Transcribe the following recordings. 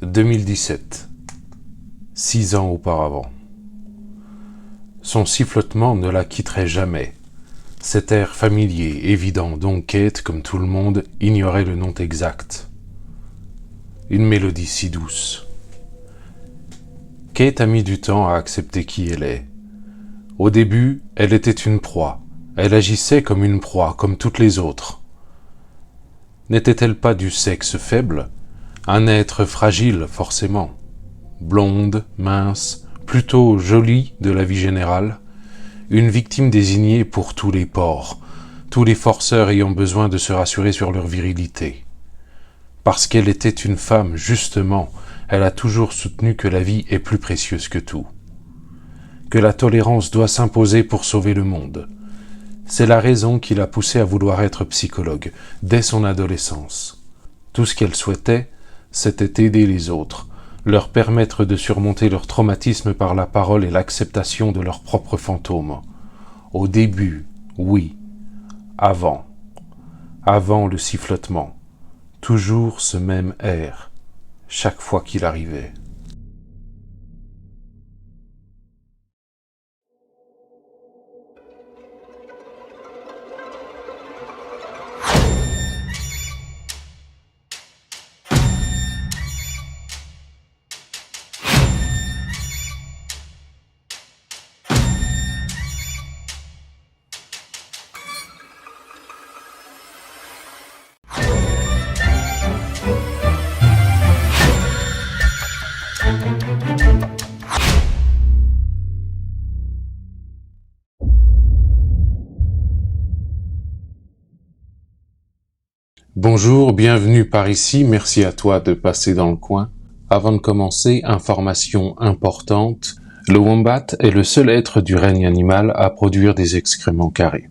2017. 6 ans auparavant. Son sifflotement ne la quitterait jamais. Cet air familier, évident, dont Kate, comme tout le monde, ignorait le nom exact. Une mélodie si douce. Kate a mis du temps à accepter qui elle est. Au début, elle était une proie. Elle agissait comme une proie, comme toutes les autres. N'était-elle pas du sexe faible ? Un être fragile, forcément. Blonde, mince, plutôt jolie de la vie générale. Une victime désignée pour tous les porcs, tous les forceurs ayant besoin de se rassurer sur leur virilité. Parce qu'elle était une femme, justement, elle a toujours soutenu que la vie est plus précieuse que tout. Que la tolérance doit s'imposer pour sauver le monde. C'est la raison qui l'a poussée à vouloir être psychologue, dès son adolescence. Tout ce qu'elle souhaitait, c'était aider les autres, leur permettre de surmonter leur traumatisme par la parole et l'acceptation de leurs propres fantômes. Au début, oui. Avant le sifflotement. Toujours ce même air, chaque fois qu'il arrivait. Bonjour, bienvenue par ici, merci à toi de passer dans le coin. Avant de commencer, information importante, le wombat est le seul être du règne animal à produire des excréments carrés.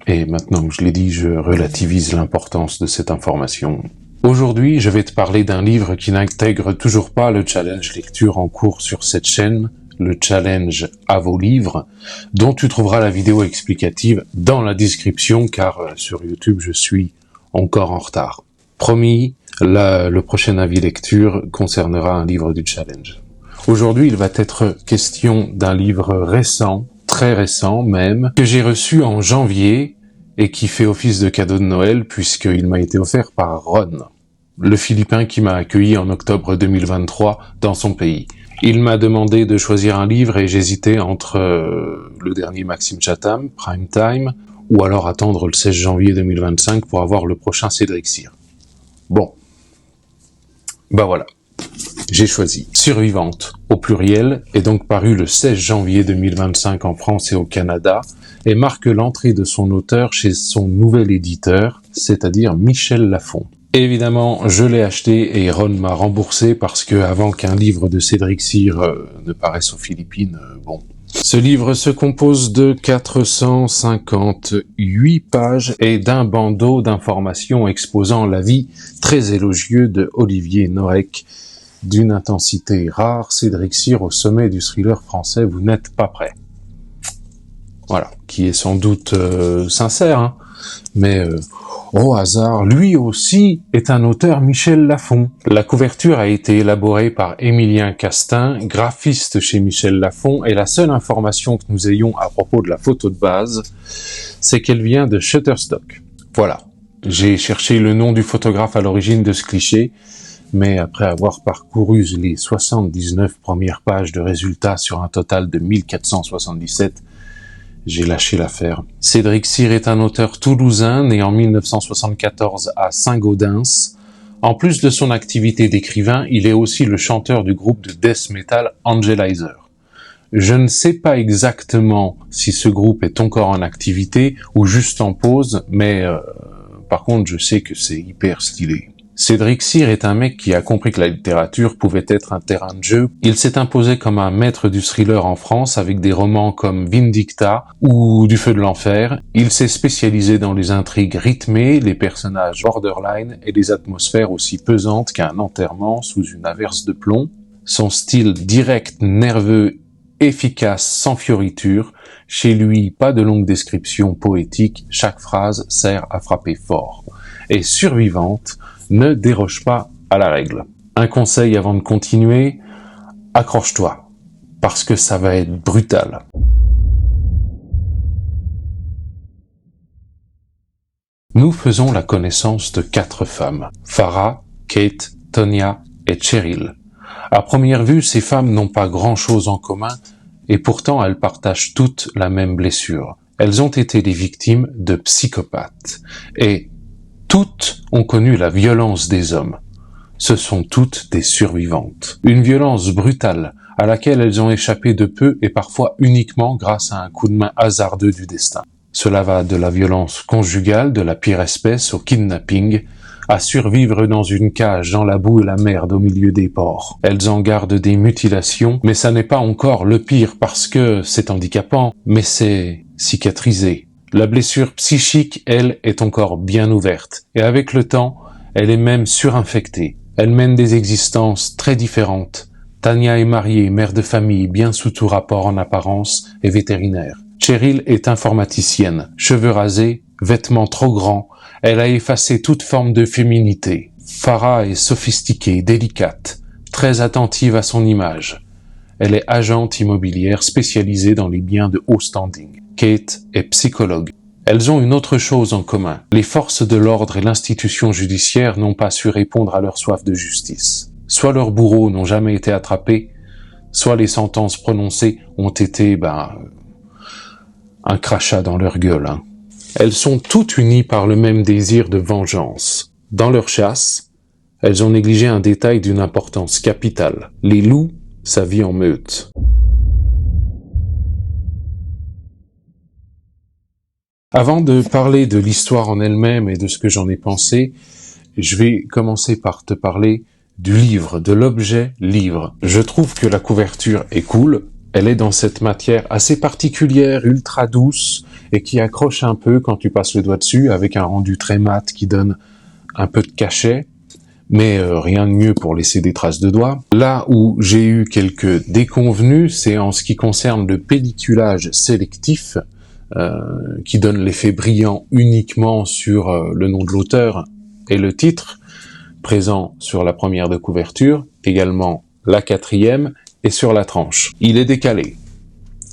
Et maintenant que je l'ai dit, je relativise l'importance de cette information. Aujourd'hui, je vais te parler d'un livre qui n'intègre toujours pas le challenge lecture en cours sur cette chaîne, le challenge à vos livres, dont tu trouveras la vidéo explicative dans la description, car sur YouTube, je suis encore en retard. Promis, le prochain avis lecture concernera un livre du challenge. Aujourd'hui, il va être question d'un livre récent, très récent même, que j'ai reçu en janvier et qui fait office de cadeau de Noël puisqu'il m'a été offert par Ron, le Philippin qui m'a accueilli en octobre 2023 dans son pays. Il m'a demandé de choisir un livre et j'hésitais entre le dernier Maxime Chatham, Prime Time, ou alors attendre le 16 janvier 2025 pour avoir le prochain Cédric Cyr. Bon, bah voilà, j'ai choisi Survivante, au pluriel, est donc paru le 16 janvier 2025 en France et au Canada, et marque l'entrée de son auteur chez son nouvel éditeur, c'est-à-dire Michel Lafon. Évidemment, je l'ai acheté et Ron m'a remboursé parce que avant qu'un livre de Cédric Cyr ne paraisse aux Philippines, bon... Ce livre se compose de 458 pages et d'un bandeau d'informations exposant la vie très élogieuse de Olivier Norek, d'une intensité rare. Cédric Cyr au sommet du thriller français, vous n'êtes pas prêt. Voilà, qui est sans doute sincère, hein, mais au hasard, lui aussi est un auteur Michel Lafon. La couverture a été élaborée par Émilien Castin, graphiste chez Michel Lafon, et la seule information que nous ayons à propos de la photo de base, c'est qu'elle vient de Shutterstock. Voilà, j'ai cherché le nom du photographe à l'origine de ce cliché, mais après avoir parcouru les 79 premières pages de résultats sur un total de 1477, j'ai lâché l'affaire. Cédric Cyr est un auteur toulousain né en 1974 à Saint-Gaudens. En plus de son activité d'écrivain, il est aussi le chanteur du groupe de death metal Angelizer. Je ne sais pas exactement si ce groupe est encore en activité ou juste en pause, mais par contre je sais que c'est hyper stylé. Cédric Cyr est un mec qui a compris que la littérature pouvait être un terrain de jeu. Il s'est imposé comme un maître du thriller en France avec des romans comme Vindicta ou Du feu de l'enfer. Il s'est spécialisé dans les intrigues rythmées, les personnages borderline et les atmosphères aussi pesantes qu'un enterrement sous une averse de plomb. Son style direct, nerveux, efficace, sans fioriture. Chez lui, pas de longue description poétique, chaque phrase sert à frapper fort. Et Survivante ne déroge pas à la règle. Un conseil avant de continuer, accroche-toi, parce que ça va être brutal. Nous faisons la connaissance de 4 femmes, Farah, Kate, Tonya et Cheryl. À première vue, ces femmes n'ont pas grand-chose en commun, et pourtant elles partagent toutes la même blessure. Elles ont été les victimes de psychopathes, et toutes ont connu la violence des hommes. Ce sont toutes des survivantes. Une violence brutale à laquelle elles ont échappé de peu et parfois uniquement grâce à un coup de main hasardeux du destin. Cela va de la violence conjugale, de la pire espèce, au kidnapping, à survivre dans une cage, dans la boue et la merde au milieu des ports. Elles en gardent des mutilations, mais ça n'est pas encore le pire parce que c'est handicapant, mais c'est cicatrisé. La blessure psychique, elle, est encore bien ouverte, et avec le temps, elle est même surinfectée. Elles mènent des existences très différentes. Tanya est mariée, mère de famille, bien sous tout rapport en apparence, et vétérinaire. Cheryl est informaticienne, cheveux rasés, vêtements trop grands, elle a effacé toute forme de féminité. Farah est sophistiquée, délicate, très attentive à son image. Elle est agente immobilière spécialisée dans les biens de haut standing. Kate est psychologue. Elles ont une autre chose en commun. Les forces de l'ordre et l'institution judiciaire n'ont pas su répondre à leur soif de justice. Soit leurs bourreaux n'ont jamais été attrapés, soit les sentences prononcées ont été, un crachat dans leur gueule. Elles sont toutes unies par le même désir de vengeance. Dans leur chasse, elles ont négligé un détail d'une importance capitale. Les loups, ça vit en meute. Avant de parler de l'histoire en elle-même et de ce que j'en ai pensé, je vais commencer par te parler du livre, de l'objet livre. Je trouve que la couverture est cool. Elle est dans cette matière assez particulière, ultra douce, et qui accroche un peu quand tu passes le doigt dessus, avec un rendu très mat qui donne un peu de cachet, mais rien de mieux pour laisser des traces de doigts. Là où j'ai eu quelques déconvenues, c'est en ce qui concerne le pelliculage sélectif, qui donne l'effet brillant uniquement sur le nom de l'auteur et le titre, présent sur la première de couverture, également la 4e, et sur la tranche. Il est décalé,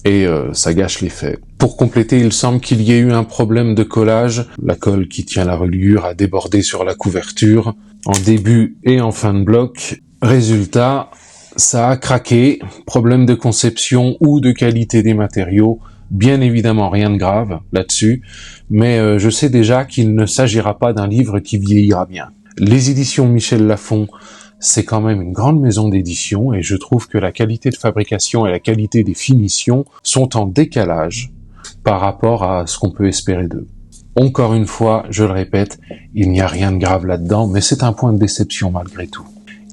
et ça gâche l'effet. Pour compléter, il semble qu'il y ait eu un problème de collage. La colle qui tient la reliure a débordé sur la couverture, en début et en fin de bloc. Résultat, ça a craqué. Problème de conception ou de qualité des matériaux. Bien évidemment, rien de grave là-dessus, mais je sais déjà qu'il ne s'agira pas d'un livre qui vieillira bien. Les éditions Michel Lafon, c'est quand même une grande maison d'édition et je trouve que la qualité de fabrication et la qualité des finitions sont en décalage par rapport à ce qu'on peut espérer d'eux. Encore une fois, je le répète, il n'y a rien de grave là-dedans, mais c'est un point de déception malgré tout.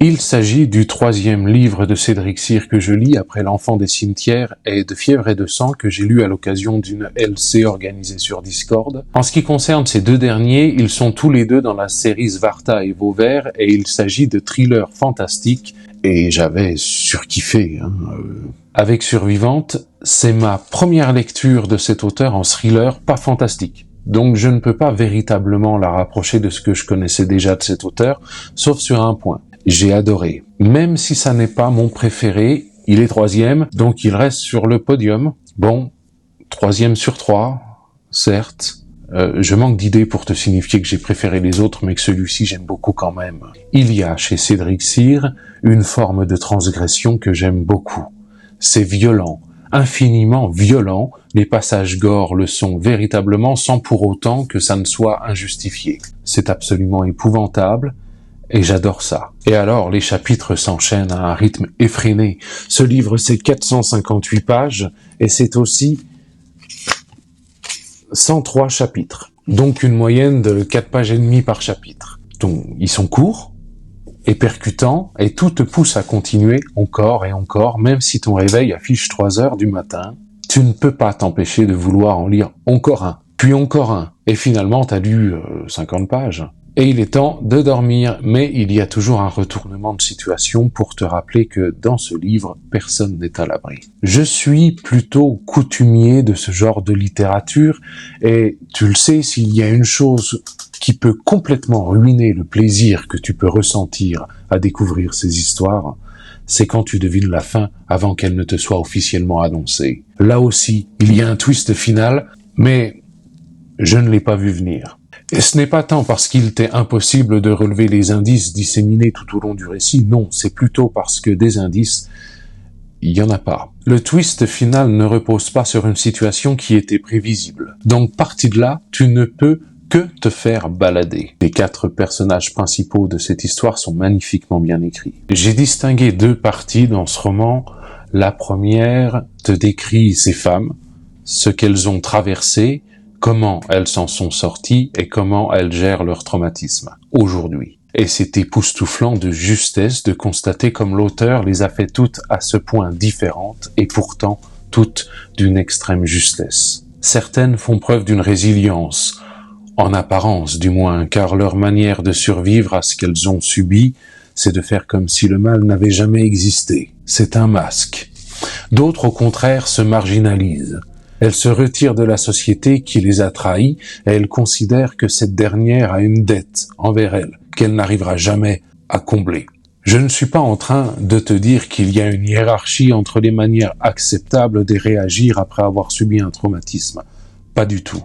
Il s'agit du 3e livre de Cédric Cyr que je lis après L'Enfant des cimetières et de Fièvre et de sang que j'ai lu à l'occasion d'une LC organisée sur Discord. En ce qui concerne ces 2 derniers, ils sont tous les 2 dans la série Svarta et Vauvert et il s'agit de thrillers fantastiques et j'avais surkiffé. Avec Survivante, c'est ma première lecture de cet auteur en thriller pas fantastique. Donc je ne peux pas véritablement la rapprocher de ce que je connaissais déjà de cet auteur, sauf sur un point. J'ai adoré. Même si ça n'est pas mon préféré, il est 3e, donc il reste sur le podium. Bon, 3e sur 3, certes. Je manque d'idées pour te signifier que j'ai préféré les autres, mais que celui-ci j'aime beaucoup quand même. Il y a chez Cédric Cyr une forme de transgression que j'aime beaucoup. C'est violent, infiniment violent. Les passages gore le sont véritablement sans pour autant que ça ne soit injustifié. C'est absolument épouvantable. Et j'adore ça. Et alors, les chapitres s'enchaînent à un rythme effréné. Ce livre, c'est 458 pages, et c'est aussi 103 chapitres. Donc une moyenne de 4 pages et demie par chapitre. Donc, ils sont courts, et percutants, et tout te pousse à continuer encore et encore, même si ton réveil affiche 3 heures du matin. Tu ne peux pas t'empêcher de vouloir en lire encore un, puis encore un, et finalement, t'as lu 50 pages. Et il est temps de dormir, mais il y a toujours un retournement de situation pour te rappeler que dans ce livre, personne n'est à l'abri. Je suis plutôt coutumier de ce genre de littérature, et tu le sais, s'il y a une chose qui peut complètement ruiner le plaisir que tu peux ressentir à découvrir ces histoires, c'est quand tu devines la fin avant qu'elle ne te soit officiellement annoncée. Là aussi, il y a un twist final, mais je ne l'ai pas vu venir. Et ce n'est pas tant parce qu'il t'est impossible de relever les indices disséminés tout au long du récit, non, c'est plutôt parce que des indices, il n'y en a pas. Le twist final ne repose pas sur une situation qui était prévisible. Donc, parti de là, tu ne peux que te faire balader. Les 4 personnages principaux de cette histoire sont magnifiquement bien écrits. J'ai distingué 2 parties dans ce roman. La première te décrit ces femmes, ce qu'elles ont traversé, comment elles s'en sont sorties et comment elles gèrent leur traumatisme aujourd'hui. Et c'est époustouflant de justesse de constater comme l'auteur les a fait toutes à ce point différentes et pourtant toutes d'une extrême justesse. Certaines font preuve d'une résilience, en apparence du moins, car leur manière de survivre à ce qu'elles ont subi, c'est de faire comme si le mal n'avait jamais existé. C'est un masque. D'autres, au contraire, se marginalisent. Elles se retirent de la société qui les a trahis et elles considèrent que cette dernière a une dette envers elles, qu'elle n'arrivera jamais à combler. Je ne suis pas en train de te dire qu'il y a une hiérarchie entre les manières acceptables de réagir après avoir subi un traumatisme. Pas du tout.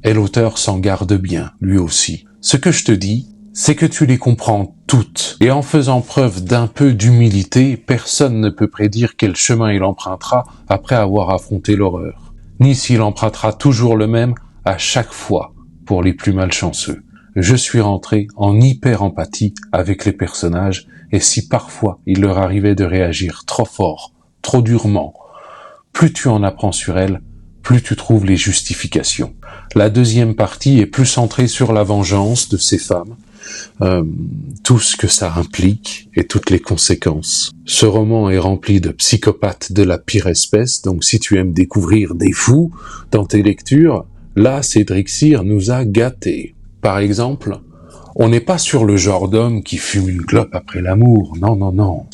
Et l'auteur s'en garde bien, lui aussi. Ce que je te dis, c'est que tu les comprends toutes. Et en faisant preuve d'un peu d'humilité, personne ne peut prédire quel chemin il empruntera après avoir affronté l'horreur. Ni s'il empruntera toujours le même à chaque fois pour les plus malchanceux. Je suis rentré en hyper-empathie avec les personnages, et si parfois il leur arrivait de réagir trop fort, trop durement, plus tu en apprends sur elles, plus tu trouves les justifications. La deuxième partie est plus centrée sur la vengeance de ces femmes, tout ce que ça implique et toutes les conséquences. Ce roman est rempli de psychopathes de la pire espèce, donc si tu aimes découvrir des fous dans tes lectures, là, Cédric Cyr nous a gâtés. Par exemple, on n'est pas sur le genre d'homme qui fume une clope après l'amour, non, non, non.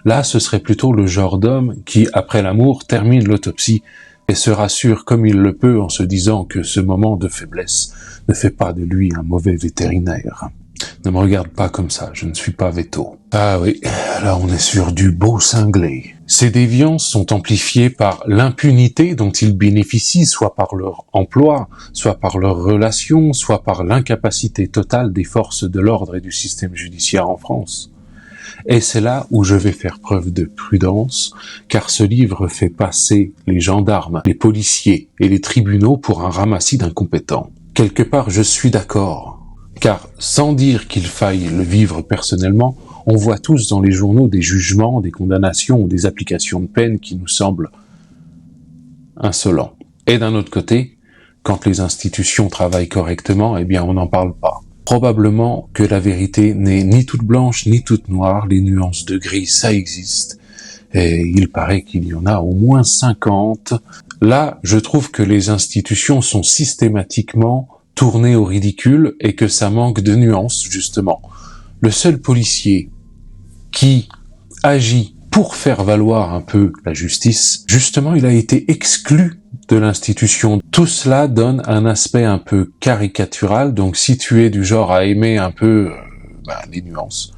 Là, ce serait plutôt le genre d'homme qui, après l'amour, termine l'autopsie et se rassure comme il le peut en se disant que ce moment de faiblesse ne fait pas de lui un mauvais vétérinaire. Ne me regarde pas comme ça, je ne suis pas véto. Ah oui, là on est sur du beau cinglé. Ces déviances sont amplifiées par l'impunité dont ils bénéficient, soit par leur emploi, soit par leurs relations, soit par l'incapacité totale des forces de l'ordre et du système judiciaire en France. Et c'est là où je vais faire preuve de prudence, car ce livre fait passer les gendarmes, les policiers et les tribunaux pour un ramassis d'incompétents. Quelque part, je suis d'accord, car sans dire qu'il faille le vivre personnellement, on voit tous dans les journaux des jugements, des condamnations ou des applications de peine qui nous semblent insolents. Et d'un autre côté, quand les institutions travaillent correctement, eh bien on n'en parle pas. Probablement que la vérité n'est ni toute blanche ni toute noire, les nuances de gris, ça existe. Et il paraît qu'il y en a au moins 50. Là, je trouve que les institutions sont systématiquement tournées au ridicule et que ça manque de nuances, justement. Le seul policier qui agit pour faire valoir un peu la justice, justement, il a été exclu de l'institution. Tout cela donne un aspect un peu caricatural, donc si tu es du genre à aimer un peu les nuances,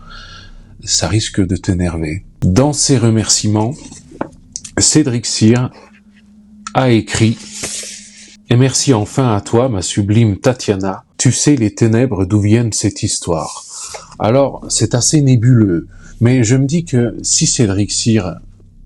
ça risque de t'énerver. Dans ses remerciements, Cédric Cyr a écrit « Et merci enfin à toi, ma sublime Tatiana, tu sais les ténèbres d'où viennent cette histoire. » Alors, c'est assez nébuleux, mais je me dis que si Cédric Cyr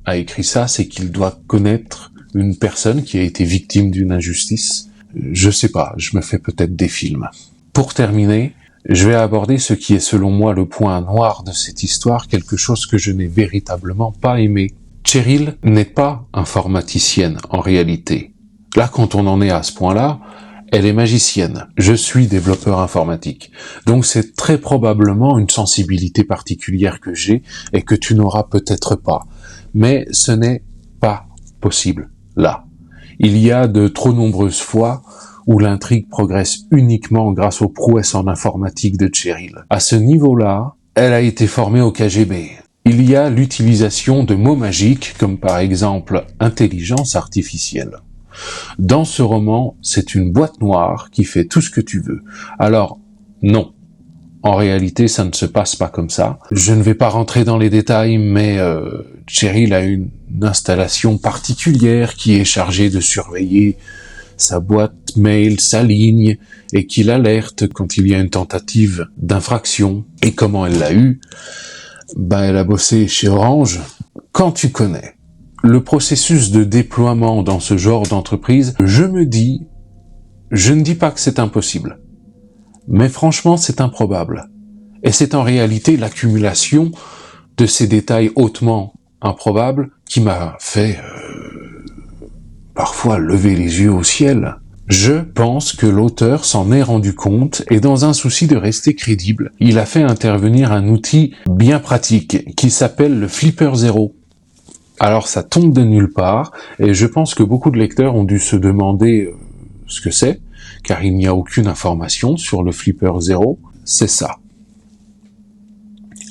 a écrit ça, c'est qu'il doit connaître une personne qui a été victime d'une injustice. Je sais pas, je me fais peut-être des films. Pour terminer, je vais aborder ce qui est selon moi le point noir de cette histoire, quelque chose que je n'ai véritablement pas aimé. Cheryl n'est pas informaticienne en réalité. Là, quand on en est à ce point-là, elle est magicienne. Je suis développeur informatique. Donc c'est très probablement une sensibilité particulière que j'ai et que tu n'auras peut-être pas. Mais ce n'est pas possible là. Il y a de trop nombreuses fois où l'intrigue progresse uniquement grâce aux prouesses en informatique de Cheryl. À ce niveau-là, elle a été formée au KGB. Il y a l'utilisation de mots magiques comme par exemple intelligence artificielle. Dans ce roman, c'est une boîte noire qui fait tout ce que tu veux. Alors, Non. En réalité, ça ne se passe pas comme ça. Je ne vais pas rentrer dans les détails, mais Cheryl a une installation particulière qui est chargée de surveiller sa boîte mail, sa ligne, et qui l'alerte quand il y a une tentative d'infraction. Et comment elle l'a eu? Elle a bossé chez Orange. Quand tu connais le processus de déploiement dans ce genre d'entreprise, je ne dis pas que c'est impossible, mais franchement c'est improbable. Et c'est en réalité l'accumulation de ces détails hautement improbables qui m'a fait parfois lever les yeux au ciel. Je pense que l'auteur s'en est rendu compte et dans un souci de rester crédible, il a fait intervenir un outil bien pratique qui s'appelle le Flipper Zero. Alors ça tombe de nulle part et je pense que beaucoup de lecteurs ont dû se demander ce que c'est, car il n'y a aucune information sur le Flipper Zero. C'est ça.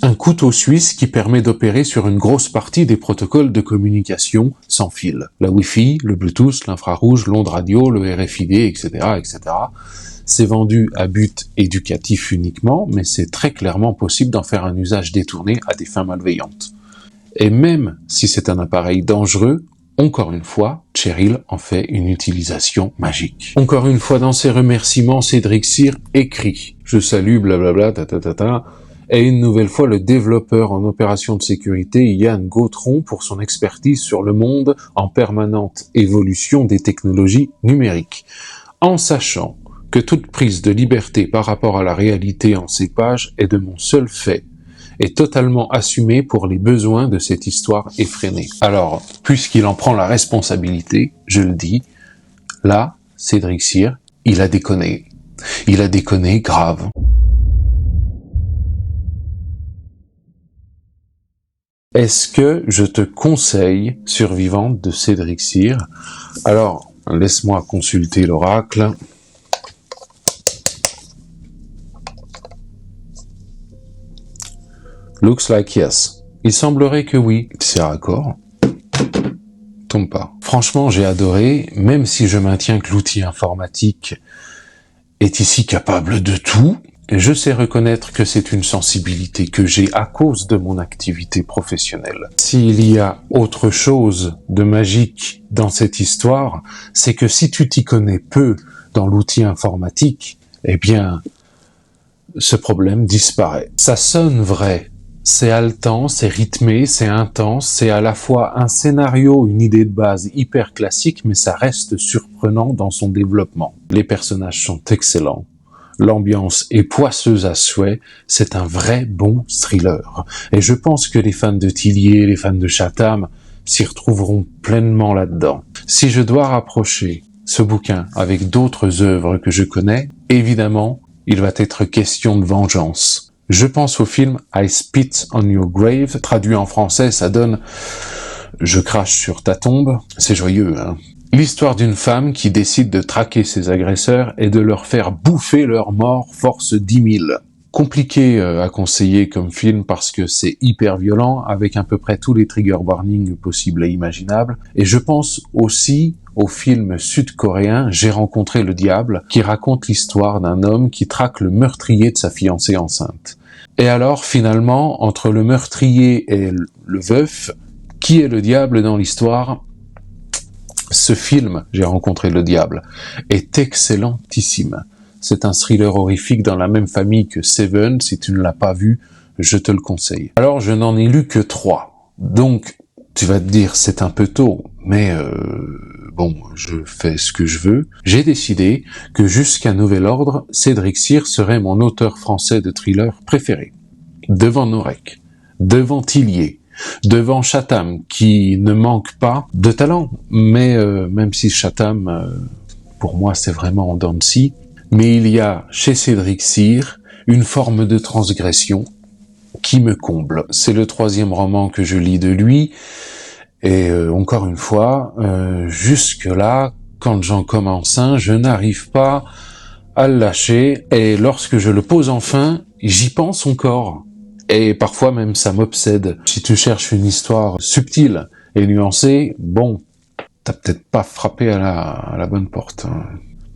Un couteau suisse qui permet d'opérer sur une grosse partie des protocoles de communication sans fil. La Wi-Fi, le Bluetooth, l'infrarouge, l'onde radio, le RFID, etc., etc. C'est vendu à but éducatif uniquement, mais c'est très clairement possible d'en faire un usage détourné à des fins malveillantes. Et même si c'est un appareil dangereux, encore une fois, Cheryl en fait une utilisation magique. Encore une fois, dans ses remerciements, Cédric Cyr écrit « Je salue blablabla, ta. Et une nouvelle fois le développeur en opération de sécurité Yann Gautron pour son expertise sur le monde en permanente évolution des technologies numériques. En sachant que toute prise de liberté par rapport à la réalité en ces pages est de mon seul fait, est totalement assumée pour les besoins de cette histoire effrénée. Alors, puisqu'il en prend la responsabilité, je le dis, là, Cédric Cyr, il a déconné. Il a déconné grave. Est-ce que je te conseille Survivante de Cédric Cyr? Alors, laisse-moi consulter l'oracle. Looks like yes. Il semblerait que oui. C'est raccord. Tombe pas. Franchement, j'ai adoré, même si je maintiens que l'outil informatique est ici capable de tout. Je sais reconnaître que c'est une sensibilité que j'ai à cause de mon activité professionnelle. S'il y a autre chose de magique dans cette histoire, c'est que si tu t'y connais peu dans l'outil informatique, eh bien, ce problème disparaît. Ça sonne vrai. C'est haletant, c'est rythmé, c'est intense, c'est à la fois un scénario, une idée de base hyper classique, mais ça reste surprenant dans son développement. Les personnages sont excellents. L'ambiance est poisseuse à souhait, c'est un vrai bon thriller. Et je pense que les fans de Tillier, les fans de Chatham s'y retrouveront pleinement là-dedans. Si je dois rapprocher ce bouquin avec d'autres œuvres que je connais, évidemment, il va être question de vengeance. Je pense au film I Spit on Your Grave, traduit en français, ça donne « Je crache sur ta tombe ». C'est joyeux, hein. L'histoire d'une femme qui décide de traquer ses agresseurs et de leur faire bouffer leur mort force 10 000. Compliqué à conseiller comme film parce que c'est hyper violent, avec à peu près tous les trigger warnings possibles et imaginables. Et je pense aussi au film sud-coréen J'ai rencontré le diable, qui raconte l'histoire d'un homme qui traque le meurtrier de sa fiancée enceinte. Et alors, finalement, entre le meurtrier et le veuf, qui est le diable dans l'histoire ? Ce film, J'ai rencontré le diable, est excellentissime. C'est un thriller horrifique dans la même famille que Seven. Si tu ne l'as pas vu, je te le conseille. Alors, je n'en ai lu que 3. Donc, tu vas te dire, c'est un peu tôt, mais bon, je fais ce que je veux. J'ai décidé que jusqu'à nouvel ordre, Cédric Cyr serait mon auteur français de thriller préféré. Devant Norek, devant Tillier, devant Chatham, qui ne manque pas de talent, mais même si Chatham, pour moi, c'est vraiment en dents de scie, mais il y a chez Cédric Cyr une forme de transgression qui me comble. C'est le 3e roman que je lis de lui, et encore une fois, jusque-là, quand j'en commence un, je n'arrive pas à le lâcher, et lorsque je le pose enfin, j'y pense encore. Et parfois même ça m'obsède. Si tu cherches une histoire subtile et nuancée, bon, t'as peut-être pas frappé à la bonne porte.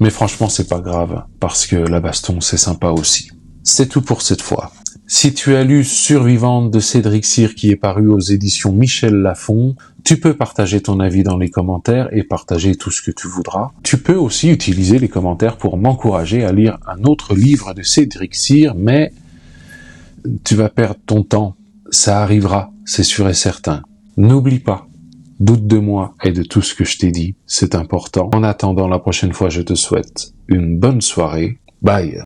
Mais franchement, c'est pas grave, parce que la baston, c'est sympa aussi. C'est tout pour cette fois. Si tu as lu Survivante de Cédric Cyr qui est paru aux éditions Michel Lafon, tu peux partager ton avis dans les commentaires et partager tout ce que tu voudras. Tu peux aussi utiliser les commentaires pour m'encourager à lire un autre livre de Cédric Cyr, mais tu vas perdre ton temps. Ça arrivera, c'est sûr et certain. N'oublie pas, doute de moi et de tout ce que je t'ai dit, c'est important. En attendant la prochaine fois, je te souhaite une bonne soirée. Bye.